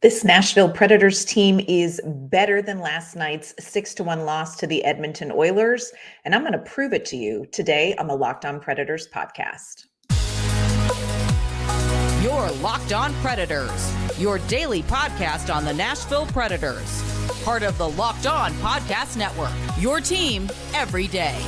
This Nashville Predators team is better than last night's 6-1 loss to the Edmonton Oilers, and I'm going to prove it to you today on the Locked On Predators podcast. Your Locked On Predators, your daily podcast on the Nashville Predators, part of the Locked On Podcast Network, your team every day.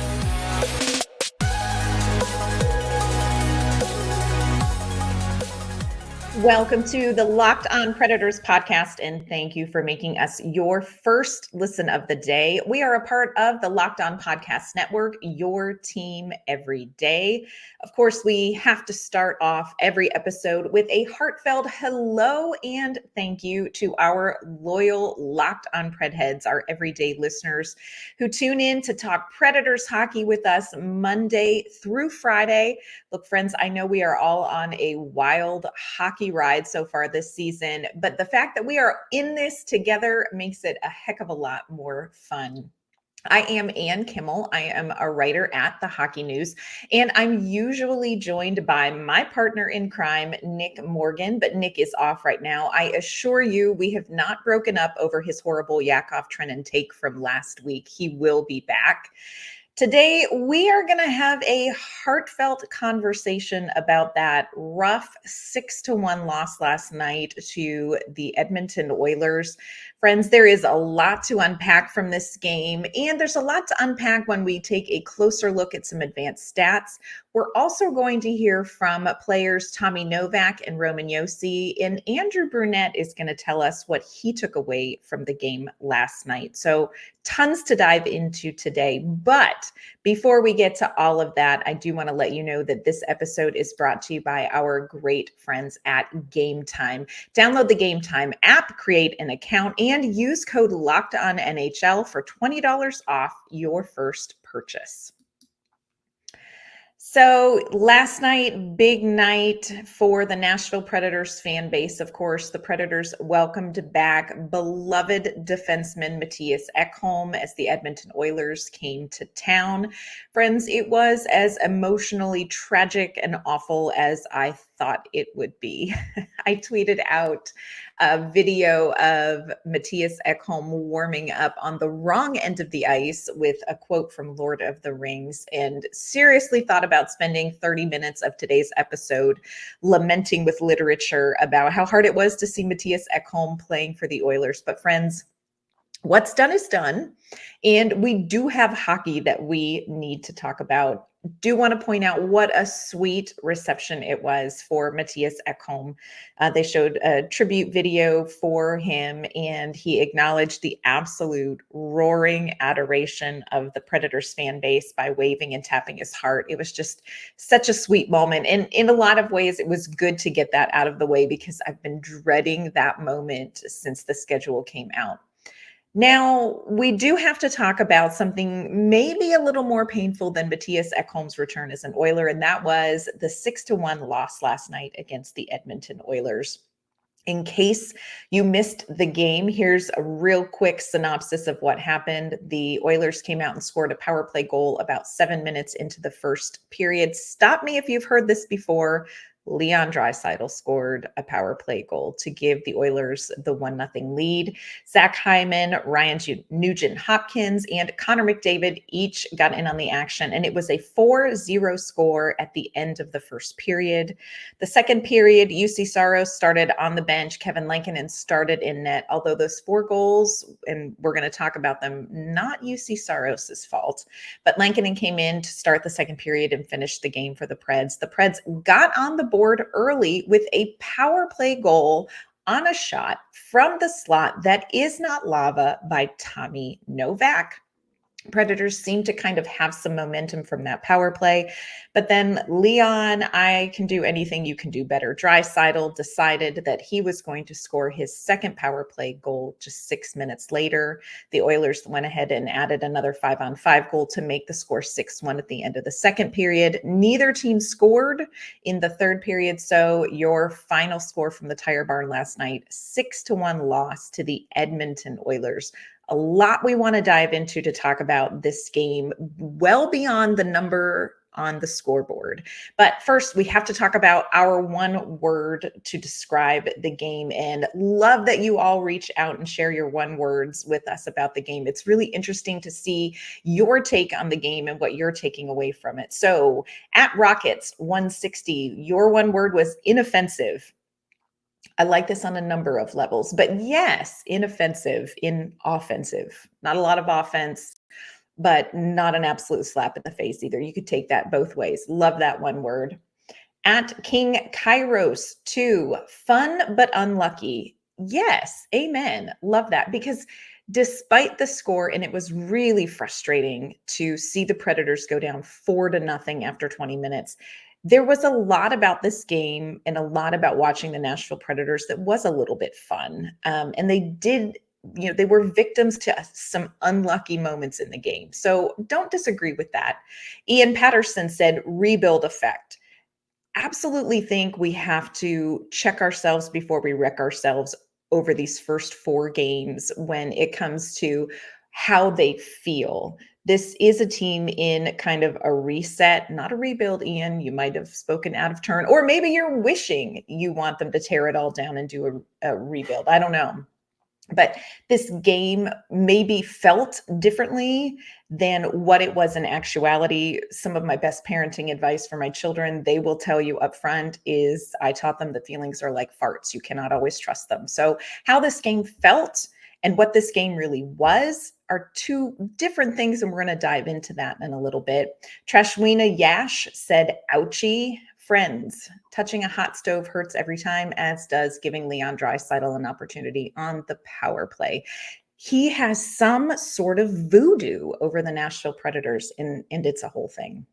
Welcome to the Locked On Predators podcast, and thank you for making us your first listen of the day. We are a part of the Locked On Podcast Network, your team every day. Of course, we have to start off every episode with a heartfelt hello and thank you to our loyal Locked On Pred heads, our everyday listeners who tune in to talk Predators hockey with us Monday through Friday. Look, friends, I know we are all on a wild hockey ride so far this season, but the fact that we are in this together makes it a heck of a lot more fun. I am Ann Kimmel. I am a writer at The Hockey News, and I'm usually joined by my partner in crime, Nick Morgan, but Nick is off right now. I assure you, we have not broken up over his horrible Yakov Trenin take from last week. He will be back. Today, we are going to have a heartfelt conversation about that rough 6-1 loss last night to the Edmonton Oilers. Friends, there is a lot to unpack from this game, and there's a lot to unpack when we take a closer look at some advanced stats. We're also going to hear from players Tommy Novak and Roman Josi, and Andrew Brunette is going to tell us what he took away from the game last night. So tons to dive into today. But before we get to all of that, I do want to let you know that this episode is brought to you by our great friends at Game Time. Download the Game Time app, create an account, and use code LOCKEDONNHL for $20 off your first purchase. So last night, big night for the Nashville Predators fan base. Of course, the Predators welcomed back beloved defenseman Mattias Ekholm as the Edmonton Oilers came to town. Friends, it was as emotionally tragic and awful as I thought it would be. I tweeted out a video of Mattias Ekholm warming up on the wrong end of the ice with a quote from Lord of the Rings, and seriously thought about spending 30 minutes of today's episode lamenting with literature about how hard it was to see Mattias Ekholm playing for the Oilers. But friends, what's done is done, and we do have hockey that we need to talk about. Do want to point out what a sweet reception it was for Mattias Ekholm. They showed a tribute video for him, and he acknowledged the absolute roaring adoration of the Predators fan base by waving and tapping his heart. It was just such a sweet moment. And in a lot of ways, it was good to get that out of the way because I've been dreading that moment since the schedule came out. Now, we do have to talk about something maybe a little more painful than Mattias Ekholm's return as an Oiler, and that was the 6-1 loss last night against the Edmonton Oilers. In case you missed the game, here's a real quick synopsis of what happened. The Oilers came out and scored a power play goal about 7 minutes into the first period. Stop me if you've heard this before. Leon Drasaitl scored a power play goal to give the Oilers the 1-0 lead. Zach Hyman, Ryan Nugent-Hopkins, and Connor McDavid each got in on the action, and it was a 4-0 score at the end of the first period. The second period, Josi Saros started on the bench. Kevin Lankinen started in net, although those 4 goals, and we're going to talk about them, not Josi Saros' fault, but Lankinen came in to start the second period and finish the game for the Preds. The Preds got on the board early with a power play goal on a shot from the slot that is not lava by Tommy Novak. Predators seem to kind of have some momentum from that power play. But then Leon, I can do anything you can do better. Draisaitl decided that he was going to score his second power play goal just 6 minutes later. The Oilers went ahead and added another 5-on-5 goal to make the score 6-1 at the end of the second period. Neither team scored in the third period. So your final score from the Tire Barn last night, 6-1 loss to the Edmonton Oilers. A lot we want to dive into to talk about this game, well beyond the number on the scoreboard. But first, we have to talk about our one word to describe the game, and love that you all reach out and share your one words with us about the game. It's really interesting to see your take on the game and what you're taking away from it. So at Rockets 160, your one word was inoffensive. I like this on a number of levels, but yes, inoffensive, inoffensive. Not a lot of offense, but not an absolute slap in the face either. You could take that both ways. Love that one word. At King Kairos 2, fun but unlucky. Yes, amen. Love that, because despite the score, and it was really frustrating to see the Predators go down 4-0 after 20 minutes, there was a lot about this game and a lot about watching the Nashville Predators that was a little bit fun. And they did, they were victims to some unlucky moments in the game. So don't disagree with that. Ian Patterson said, rebuild effect. Absolutely think we have to check ourselves before we wreck ourselves over these first 4 games when it comes to how they feel. This is a team in kind of a reset, not a rebuild, Ian. You might have spoken out of turn, or maybe you're wishing you want them to tear it all down and do a rebuild. I don't know. But this game maybe felt differently than what it was in actuality. Some of my best parenting advice for my children, they will tell you up front, is I taught them that feelings are like farts. You cannot always trust them. So how this game felt and what this game really was are 2 different things, and we're going to dive into that in a little bit. Trashwina Yash said, ouchie. Friends, touching a hot stove hurts every time, as does giving Leon Drasaitl an opportunity on the power play. He has some sort of voodoo over the Nashville Predators, and it's a whole thing.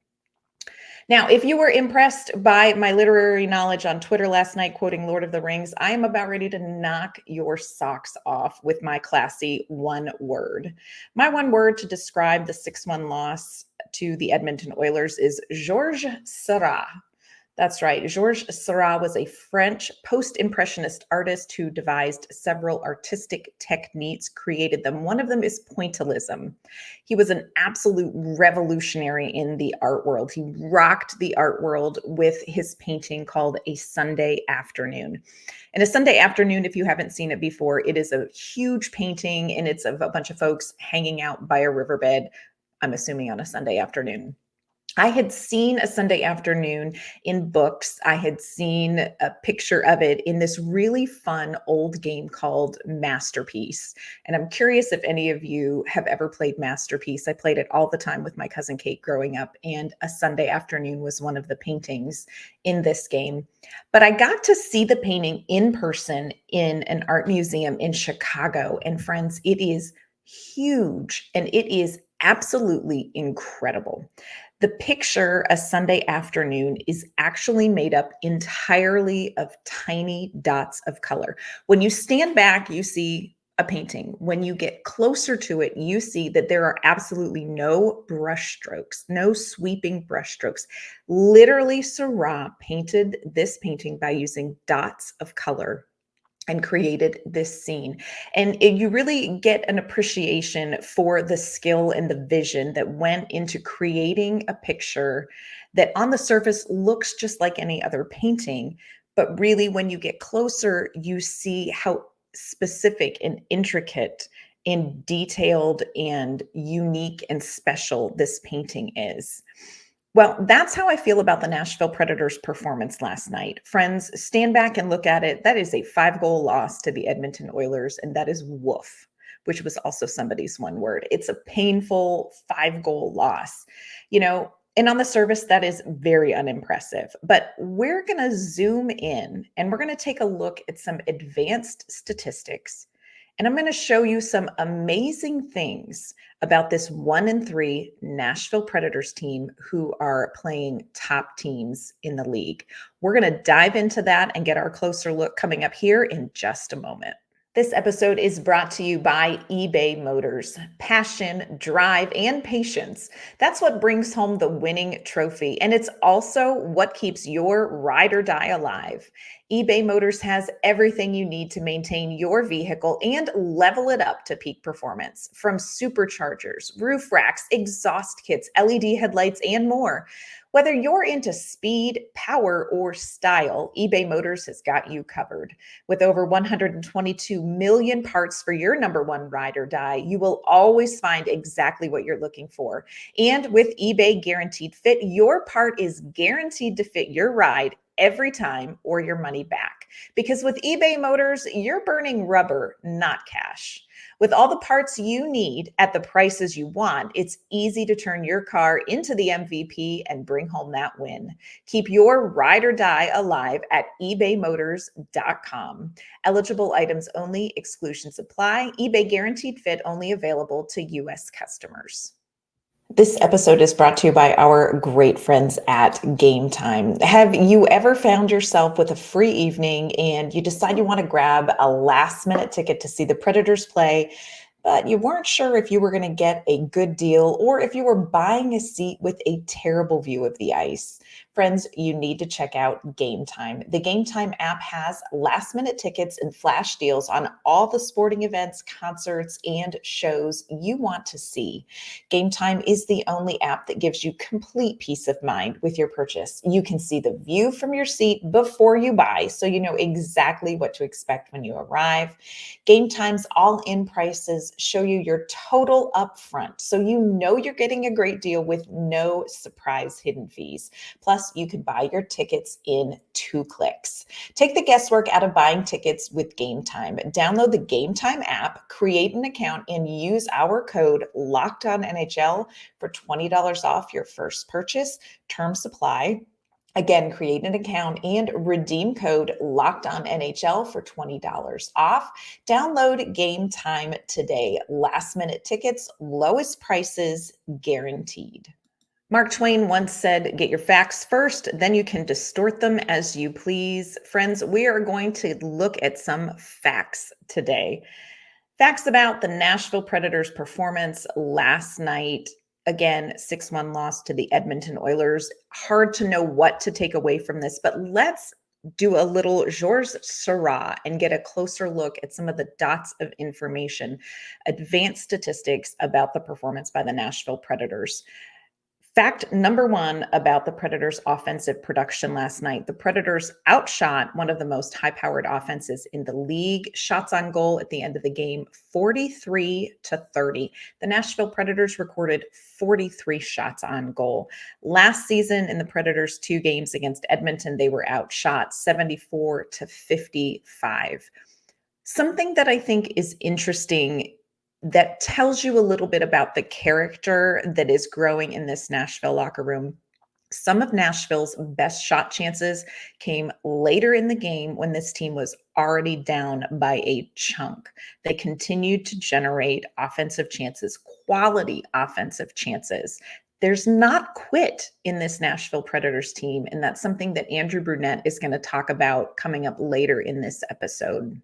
Now, if you were impressed by my literary knowledge on Twitter last night, quoting Lord of the Rings, I am about ready to knock your socks off with my classy one word. My one word to describe the 6-1 loss to the Edmonton Oilers is Georges Seurat. That's right. Georges Seurat was a French post-impressionist artist who devised several artistic techniques, created them. One of them is pointillism. He was an absolute revolutionary in the art world. He rocked the art world with his painting called A Sunday Afternoon. And A Sunday Afternoon, if you haven't seen it before, it is a huge painting, and it's of a bunch of folks hanging out by a riverbed, I'm assuming on a Sunday afternoon. I had seen A Sunday Afternoon in books. I had seen a picture of it in this really fun old game called Masterpiece. And I'm curious if any of you have ever played Masterpiece. I played it all the time with my cousin Kate growing up, and A Sunday Afternoon was one of the paintings in this game. But I got to see the painting in person in an art museum in Chicago. And friends, it is huge, and it is absolutely incredible. The picture, A Sunday Afternoon, is actually made up entirely of tiny dots of color. When you stand back, you see a painting. When you get closer to it, you see that there are absolutely no brush strokes, no sweeping brush strokes. Literally, Seurat painted this painting by using dots of color and created this scene. And you really get an appreciation for the skill and the vision that went into creating a picture that on the surface looks just like any other painting. But really, when you get closer, you see how specific and intricate and detailed and unique and special this painting is. Well, that's how I feel about the Nashville Predators' performance last night. Friends, stand back and look at it. That is a 5-goal loss to the Edmonton Oilers, and that is woof, which was also somebody's one word. It's a painful 5-goal loss, and on the surface, that is very unimpressive. But we're going to zoom in, and we're going to take a look at some advanced statistics. And I'm going to show you some amazing things about this 1-3 Nashville Predators team who are playing top teams in the league. We're going to dive into that and get our closer look coming up here in just a moment. This episode is brought to you by eBay Motors. Passion, drive, and patience. That's what brings home the winning trophy. And it's also what keeps your ride or die alive. eBay Motors has everything you need to maintain your vehicle and level it up to peak performance. From superchargers, roof racks, exhaust kits, LED headlights, and more. Whether you're into speed, power, or style, eBay Motors has got you covered. With over 122 million parts for your number one ride or die, you will always find exactly what you're looking for. And with eBay Guaranteed Fit, your part is guaranteed to fit your ride every time or your money back. Because with eBay Motors, you're burning rubber, not cash. With all the parts you need at the prices you want, it's easy to turn your car into the MVP and bring home that win. Keep your ride or die alive at ebaymotors.com. Eligible items only, exclusions apply. eBay Guaranteed Fit only available to U.S. customers. This episode is brought to you by our great friends at Game Time. Have you ever found yourself with a free evening and you decide you want to grab a last-minute ticket to see the Predators play, but you weren't sure if you were going to get a good deal or if you were buying a seat with a terrible view of the ice? Friends, you need to check out Game Time. The Game Time app has last-minute tickets and flash deals on all the sporting events, concerts, and shows you want to see. Game Time is the only app that gives you complete peace of mind with your purchase. You can see the view from your seat before you buy, so you know exactly what to expect when you arrive. Game Time's all-in prices show you your total upfront, so you know you're getting a great deal with no surprise hidden fees. Plus, you can buy your tickets in 2 clicks. Take the guesswork out of buying tickets with Game Time. Download the Game Time app, create an account, and use our code LOCKEDONNHL for $20 off your first purchase. Terms apply. Again, create an account and redeem code LOCKEDONNHL for $20 off. Download Game Time today. Last minute tickets, lowest prices guaranteed. Mark Twain once said, get your facts first, then you can distort them as you please. Friends, we are going to look at some facts today. Facts about the Nashville Predators' performance last night. Again, 6-1 loss to the Edmonton Oilers. Hard to know what to take away from this, but let's do a little Georges Seurat and get a closer look at some of the dots of information, advanced statistics about the performance by the Nashville Predators. Fact number one about the Predators' offensive production last night. The Predators outshot one of the most high-powered offenses in the league. Shots on goal at the end of the game, 43-30. The Nashville Predators recorded 43 shots on goal. Last season in the Predators' 2 games against Edmonton, they were outshot 74-55. Something that I think is interesting that tells you a little bit about the character that is growing in this Nashville locker room. Some of Nashville's best shot chances came later in the game when this team was already down by a chunk. They continued to generate offensive chances, quality offensive chances. There's not quit in this Nashville Predators team, and that's something that Andrew Brunette is going to talk about coming up later in this episode.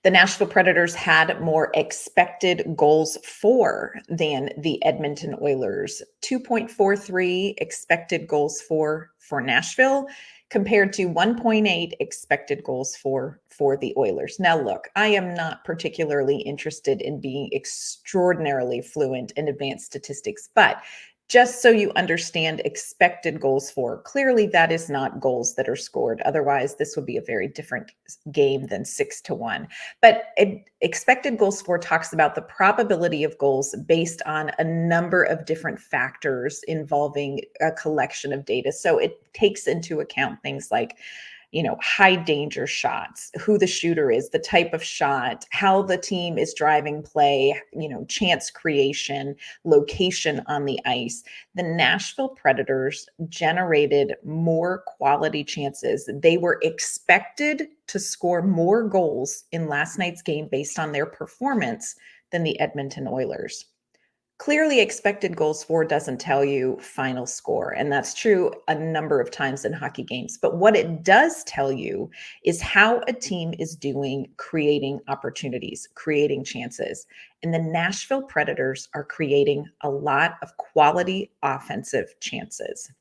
The Nashville Predators had more expected goals for than the Edmonton Oilers. 2.43 expected goals for Nashville compared to 1.8 expected goals for the Oilers. Now, look, I am not particularly interested in being extraordinarily fluent in advanced statistics, but just so you understand expected goals for, clearly that is not goals that are scored. Otherwise, this would be a very different game than 6-1. But expected goals for talks about the probability of goals based on a number of different factors involving a collection of data. So it takes into account things like, high danger shots, who the shooter is, the type of shot, how the team is driving play, chance creation, location on the ice. The Nashville Predators generated more quality chances. They were expected to score more goals in last night's game based on their performance than the Edmonton Oilers. Clearly, expected goals for doesn't tell you final score, and that's true a number of times in hockey games. But what it does tell you is how a team is doing creating opportunities, creating chances. And the Nashville Predators are creating a lot of quality offensive chances.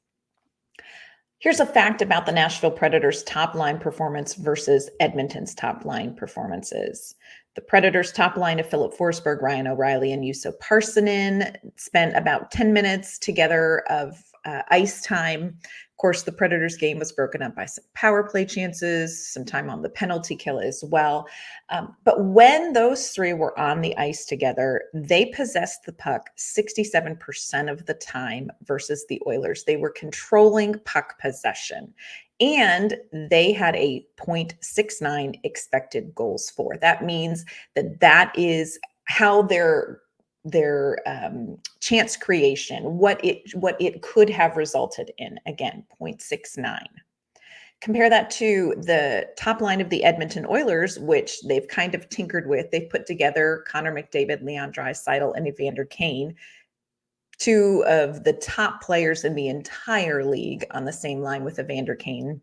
Here's a fact about the Nashville Predators' top line performance versus Edmonton's top line performances. The Predators' top line of Philip Forsberg, Ryan O'Reilly, and Juuso Parssinen spent about 10 minutes together of ice time. Of course, the Predators game was broken up by some power play chances, some time on the penalty kill as well. But when those three were on the ice together, they possessed the puck 67% of the time versus the Oilers. They were controlling puck possession, and they had a 0.69 expected goals for. That means that is how their chance creation, what it could have resulted in. Again, 0.69. Compare that to the top line of the Edmonton Oilers, which they've kind of tinkered with. They've put together Connor McDavid, Leon Drasaitl, and Evander Kane, two of the top players in the entire league on the same line with Evander Kane.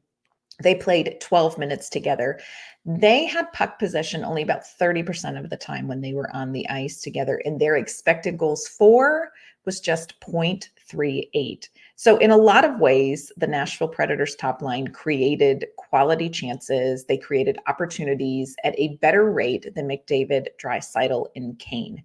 They played 12 minutes together. They had puck possession only about 30% of the time when they were on the ice together, and their expected goals for was just 0.38. So in a lot of ways, the Nashville Predators top line created quality chances. They created opportunities at a better rate than McDavid, Draisaitl, and Kane.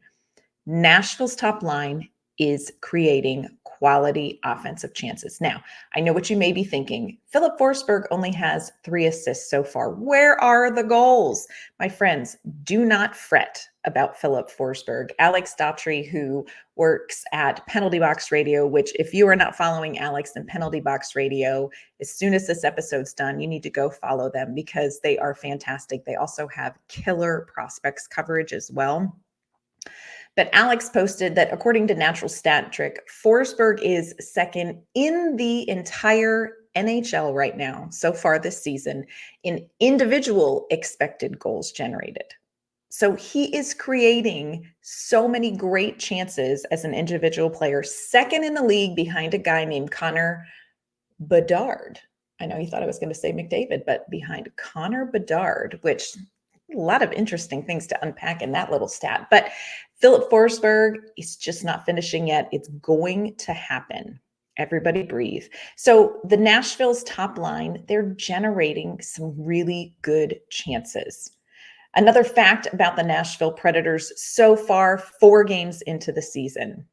Nashville's top line is creating quality offensive chances. Now, I know what you may be thinking. Philip Forsberg only has 3 assists so far. Where are the goals? My friends, do not fret about Philip Forsberg. Alex Daughtry, who works at Penalty Box Radio, which if you are not following Alex and Penalty Box Radio, as soon as this episode's done, you need to go follow them because they are fantastic. They also have killer prospects coverage as well. But Alex posted that according to Natural Stat Trick, Forsberg is second in the entire NHL right now, so far this season, in individual expected goals generated. So he is creating so many great chances as an individual player, second in the league behind a guy named Connor Bedard. I know you thought I was going to say McDavid, but behind Connor Bedard, which a lot of interesting things to unpack in that little stat. But Philip Forsberg is just not finishing yet. It's going to happen. Everybody breathe. So the Nashville's top line, they're generating some really good chances. Another fact about the Nashville Predators so far, 4 games into the season,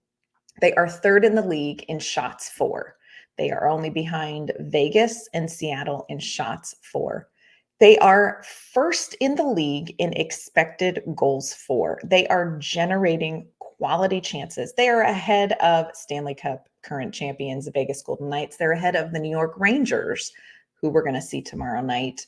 they are third in the league in shots for. They are only behind Vegas and Seattle in shots for. They are first in the league in expected goals for. They are generating quality chances. They are ahead of Stanley Cup current champions, the Vegas Golden Knights. They're ahead of the New York Rangers, who we're going to see tomorrow night.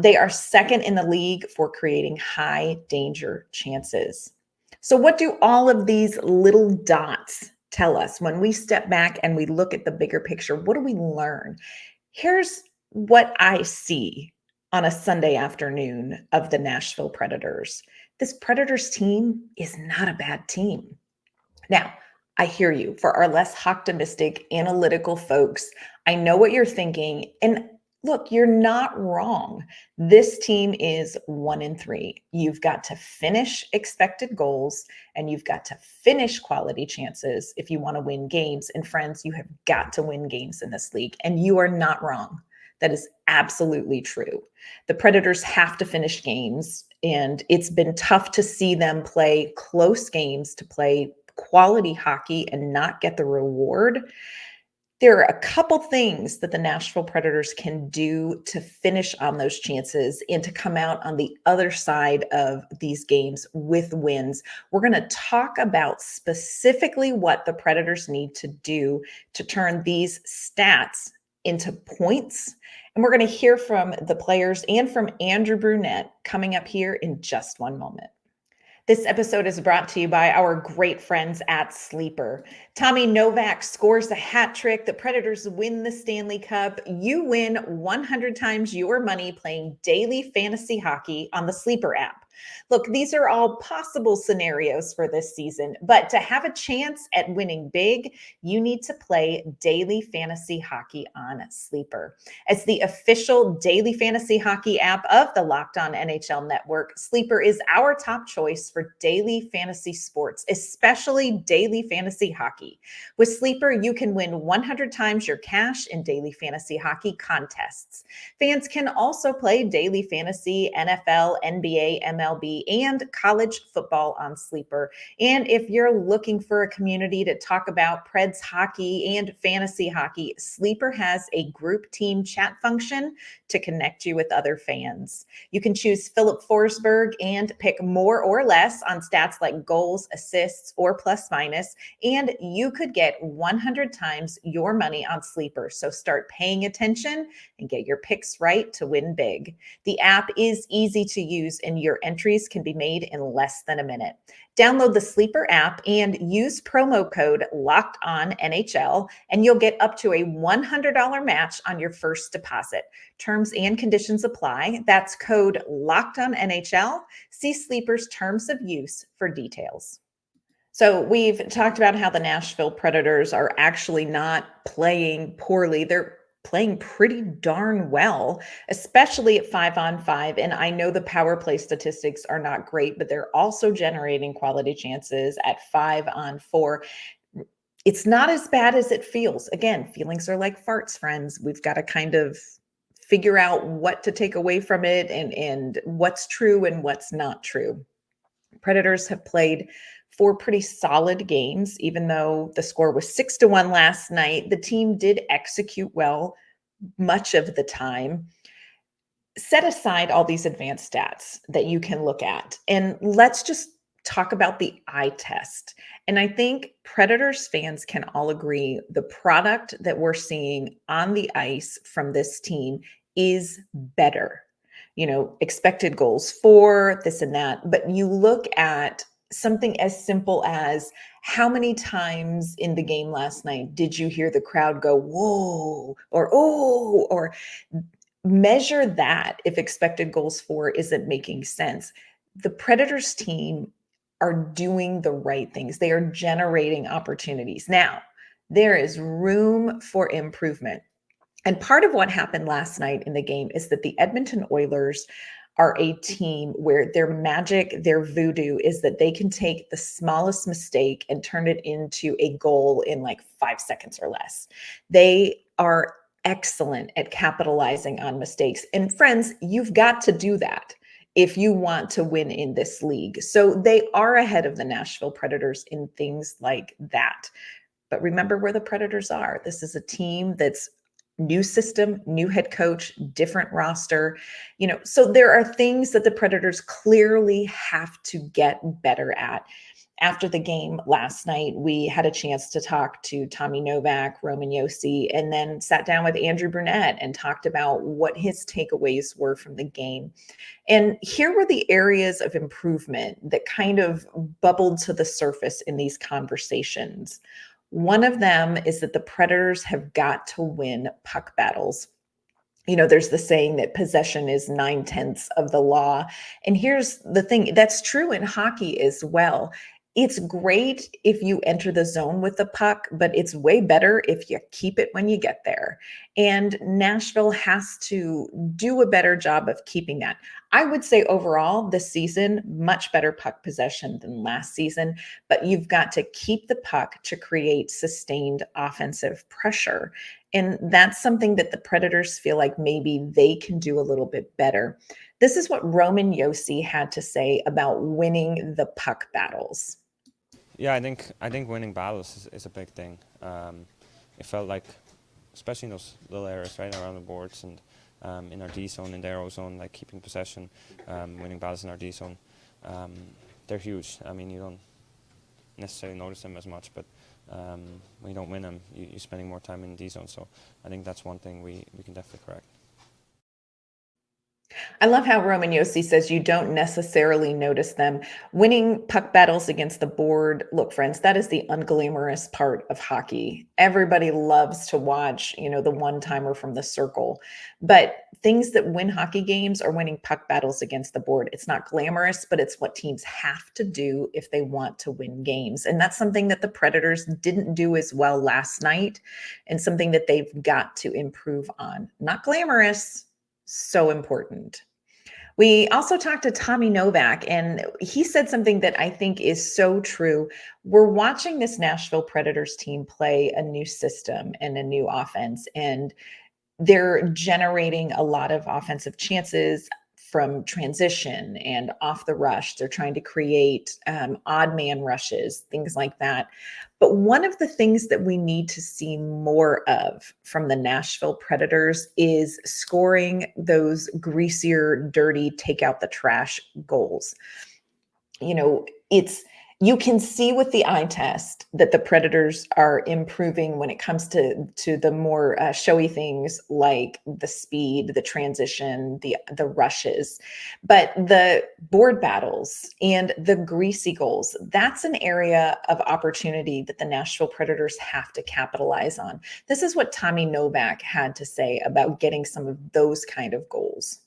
They are second in the league for creating high danger chances. So what do all of these little dots tell us when we step back and we look at the bigger picture? What do we learn? Here's what I see on a Sunday afternoon of the Nashville Predators. This Predators team is not a bad team. Now, I hear you. For our less optimistic, analytical folks, I know what you're thinking. And look, you're not wrong. This team is 1-3. You've got to finish expected goals and you've got to finish quality chances if you want to win games. And friends, you have got to win games in this league. And you are not wrong. That is absolutely true. The Predators have to finish games, and it's been tough to see them play close games, to play quality hockey and not get the reward. There are a couple things that the Nashville Predators can do to finish on those chances and to come out on the other side of these games with wins. We're going to talk about specifically what the Predators need to do to turn these stats into points. And we're going to hear from the players and from Andrew Brunette coming up here in just one moment. This episode is brought to you by our great friends at Sleeper. Tommy Novak scores a hat trick. The Predators win the Stanley Cup. You win 100 times your money playing daily fantasy hockey on the Sleeper app. Look, these are all possible scenarios for this season, but to have a chance at winning big, you need to play daily fantasy hockey on Sleeper. As the official daily fantasy hockey app of the Locked On NHL Network, Sleeper is our top choice for daily fantasy sports, especially daily fantasy hockey. hockey. With Sleeper, you can win 100 times your cash in daily fantasy hockey contests. Fans can also play daily fantasy, NFL, NBA, MLB, and college football on Sleeper. And if you're looking for a community to talk about Preds hockey and fantasy hockey, Sleeper has a group team chat function to connect you with other fans. You can choose Philip Forsberg and pick more or less on stats like goals, assists, or plus minus, and you could get 100 times your money on Sleeper. So start paying attention and get your picks right to win big. The app is easy to use and your entries can be made in less than a minute. Download the Sleeper app and use promo code LOCKEDONNHL and you'll get up to a $100 match on your first deposit. Terms and conditions apply. That's code LOCKEDONNHL. See Sleeper's terms of use for details. So we've talked about how the Nashville Predators are actually not playing poorly. They're playing pretty darn well, especially at 5-on-5. And I know the power play statistics are not great, but they're also generating quality chances at 5-on-4. It's not as bad as it feels. Again, feelings are like farts, friends. We've got to kind of figure out what to take away from it and what's true and what's not true. Predators have played 4 pretty solid games, even though the score was 6-1 last night. The team did execute well much of the time. Set aside all these advanced stats that you can look at, and let's just talk about the eye test. And I think Predators fans can all agree the product that we're seeing on the ice from this team is better. Expected goals for this and that, but you look at something as simple as how many times in the game last night did you hear the crowd go, whoa, or oh, or measure that if expected goals for isn't making sense. The Predators team are doing the right things. They are generating opportunities. Now, there is room for improvement. And part of what happened last night in the game is that the Edmonton Oilers are a team where their magic, their voodoo is that they can take the smallest mistake and turn it into a goal in like 5 seconds or less. They are excellent at capitalizing on mistakes. And friends, you've got to do that if you want to win in this league. So they are ahead of the Nashville Predators in things like that. But remember where the Predators are. This is a team that's new system, new head coach, different roster, so there are things that the Predators clearly have to get better at. After the game last night, we had a chance to talk to Tommy Novak, Roman Josi, and then sat down with Andrew Brunette and talked about what his takeaways were from the game. And here were the areas of improvement that kind of bubbled to the surface in these conversations. One of them is that the Predators have got to win puck battles. There's the saying that possession is 9/10 of the law. And here's the thing, that's true in hockey as well. It's great if you enter the zone with the puck, but it's way better if you keep it when you get there. And Nashville has to do a better job of keeping that. I would say overall this season, much better puck possession than last season, but you've got to keep the puck to create sustained offensive pressure. And that's something that the Predators feel like maybe they can do a little bit better. This is what Roman Josi had to say about winning the puck battles. Yeah, I think winning battles is a big thing. It felt like, especially in those little areas right around the boards and in our D zone, in their O zone, like keeping possession, winning battles in our D zone, they're huge. I mean, you don't necessarily notice them as much, but when you don't win them, you're spending more time in D zone. So I think that's one thing we can definitely correct. I love how Roman Josi says you don't necessarily notice them. Winning puck battles against the board. Look, friends, that is the unglamorous part of hockey. Everybody loves to watch, the one-timer from the circle. But things that win hockey games are winning puck battles against the board. It's not glamorous, but it's what teams have to do if they want to win games. And that's something that the Predators didn't do as well last night and something that they've got to improve on. Not glamorous, so important. We also talked to Tommy Novak, and he said something that I think is so true. We're watching this Nashville Predators team play a new system and a new offense, and they're generating a lot of offensive chances from transition and off the rush. They're trying to create odd man rushes, things like that. But one of the things that we need to see more of from the Nashville Predators is scoring those greasier, dirty, take out the trash goals. It's you can see with the eye test that the Predators are improving when it comes to the more showy things like the speed, the transition, the rushes, but the board battles and the greasy goals, that's an area of opportunity that the Nashville Predators have to capitalize on. This is what Tommy Novak had to say about getting some of those kind of goals.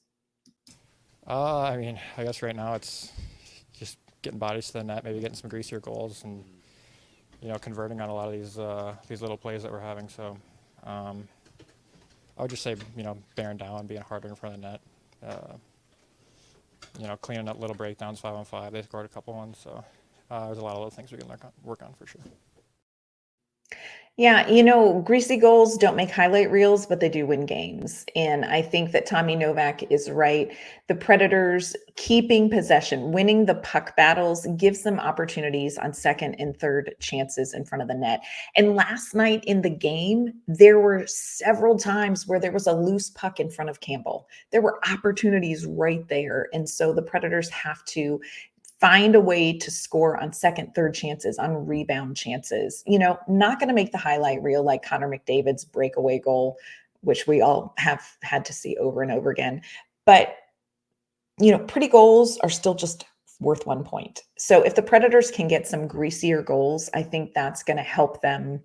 I guess right now it's just getting bodies to the net, maybe getting some greasier goals, and converting on a lot of these little plays that we're having. So I would just say bearing down, being harder in front of the net, cleaning up little breakdowns 5-on-5. They scored a couple ones, so there's a lot of little things we can work on for sure. Yeah, greasy goals don't make highlight reels, but they do win games. And I think that Tommy Novak is right. The Predators keeping possession, winning the puck battles gives them opportunities on second and third chances in front of the net. And last night in the game, there were several times where there was a loose puck in front of Campbell. There were opportunities right there. And so the Predators have to find a way to score on second, third chances, on rebound chances. Not going to make the highlight reel like Connor McDavid's breakaway goal, which we all have had to see over and over again. But, pretty goals are still just worth 1 point. So if the Predators can get some greasier goals, I think that's going to help them.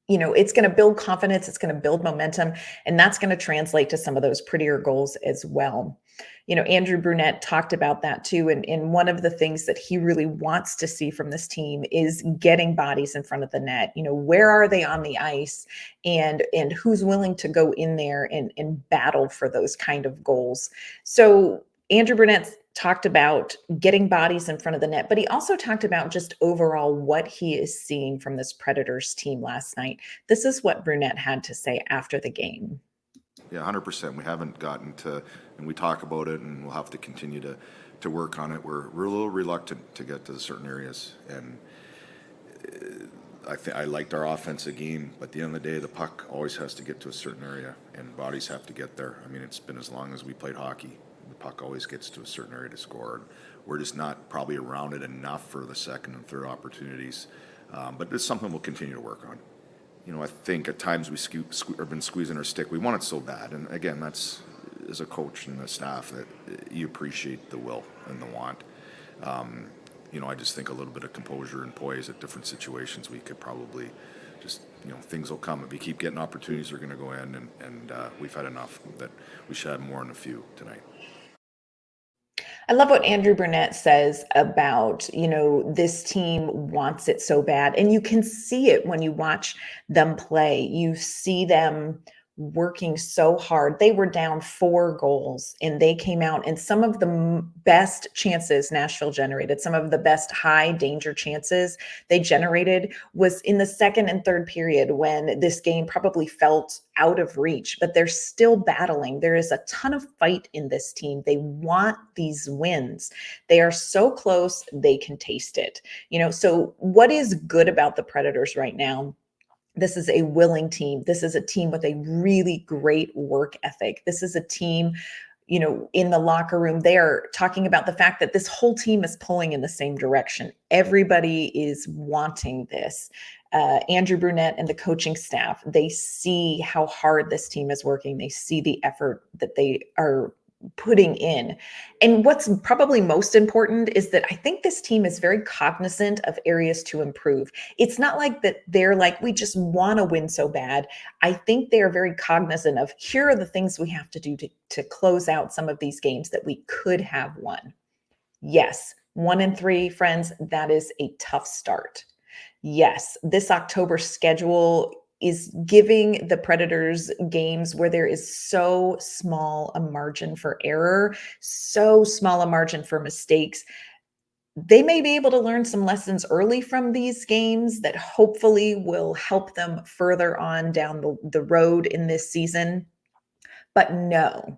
It's going to build confidence, it's going to build momentum, and that's going to translate to some of those prettier goals as well. Andrew Brunette talked about that too. And one of the things that he really wants to see from this team is getting bodies in front of the net. Where are they on the ice, and who's willing to go in there and battle for those kind of goals. So Andrew Brunette talked about getting bodies in front of the net, but he also talked about just overall what he is seeing from this Predators team last night. This is what Brunette had to say after the game. Yeah, 100%. We haven't gotten to, and we talk about it, and we'll have to continue to work on it. We're a little reluctant to get to certain areas, and I liked our offensive game, but at the end of the day, the puck always has to get to a certain area, and bodies have to get there. It's been as long as we played hockey. The puck always gets to a certain area to score, and we're just not probably around it enough for the second and third opportunities, but it's something we'll continue to work on. I think at times we've been squeezing our stick. We want it so bad, and again, that's as a coach and the staff that you appreciate the will and the want. I just think a little bit of composure and poise at different situations, we could probably just, things will come. If we keep getting opportunities, they're going to go in, and we've had enough that we should have more than a few tonight. I love what Andrew Brunette says about, this team wants it so bad. And you can see it when you watch them play. You see them working so hard. They were down 4 goals and they came out, and some of the best chances Nashville generated, some of the best high danger chances they generated was in the second and third period when this game probably felt out of reach, but they're still battling. There is a ton of fight in this team. They want these wins. They are so close, they can taste it. So what is good about the Predators right now? This is a willing team. This is a team with a really great work ethic. This is a team, in the locker room, they are talking about the fact that this whole team is pulling in the same direction. Everybody is wanting this. Andrew Brunette and the coaching staff, they see how hard this team is working. They see the effort that they are putting in. And what's probably most important is that I think this team is very cognizant of areas to improve. It's not like that they're like, we just want to win so bad. I think they are very cognizant of, here are the things we have to do to close out some of these games that we could have won. Yes, 1-3, friends, that is a tough start. Yes, this October schedule is giving the Predators games where there is so small a margin for error, so small a margin for mistakes. They may be able to learn some lessons early from these games that hopefully will help them further on down the road in this season. But no,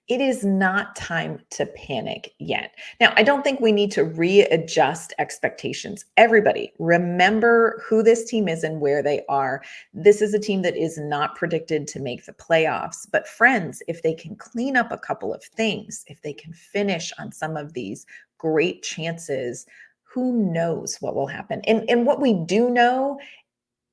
it is not time to panic yet. Now, I don't think we need to readjust expectations. Everybody, remember who this team is and where they are. This is a team that is not predicted to make the playoffs. But friends, if they can clean up a couple of things, if they can finish on some of these great chances, who knows what will happen? And what we do know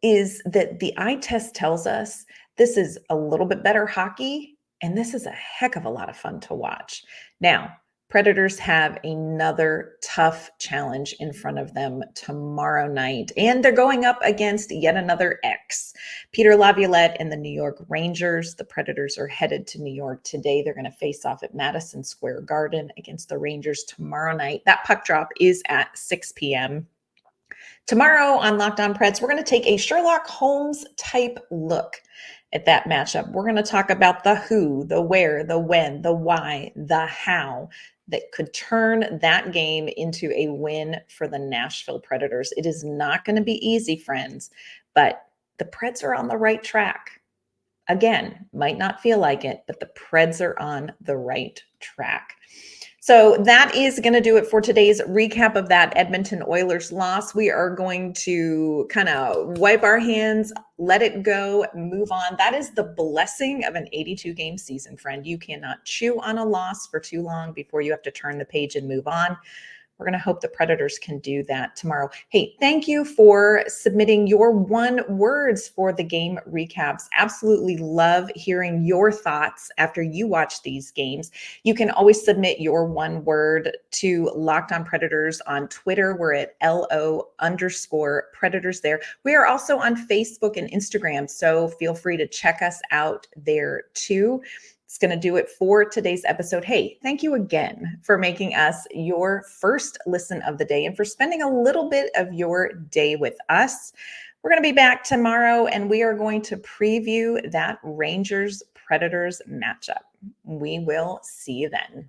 is that the eye test tells us this is a little bit better hockey, and this is a heck of a lot of fun to watch. Now, Predators have another tough challenge in front of them tomorrow night, and they're going up against yet another X. Peter Laviolette and the New York Rangers. The Predators are headed to New York today. They're going to face off at Madison Square Garden against the Rangers tomorrow night. That puck drop is at 6 p.m. Tomorrow on Locked On Preds, we're going to take a Sherlock Holmes type look at that matchup. We're going to talk about the who, the where, the when, the why, the how that could turn that game into a win for the Nashville Predators. It is not going to be easy, friends, but the Preds are on the right track. Again, might not feel like it, but the Preds are on the right track. So that is going to do it for today's recap of that Edmonton Oilers loss. We are going to kind of wipe our hands, let it go, move on. That is the blessing of an 82-game season, friend. You cannot chew on a loss for too long before you have to turn the page and move on. We're going to hope the Predators can do that tomorrow. Hey, thank you for submitting your one words for the game recaps. Absolutely love hearing your thoughts after you watch these games. You can always submit your one word to Locked On Predators on Twitter. We're at LO_Predators there. We are also on Facebook and Instagram, so feel free to check us out there too. It's going to do it for today's episode. Hey, thank you again for making us your first listen of the day and for spending a little bit of your day with us. We're going to be back tomorrow, and we are going to preview that Rangers-Predators matchup. We will see you then.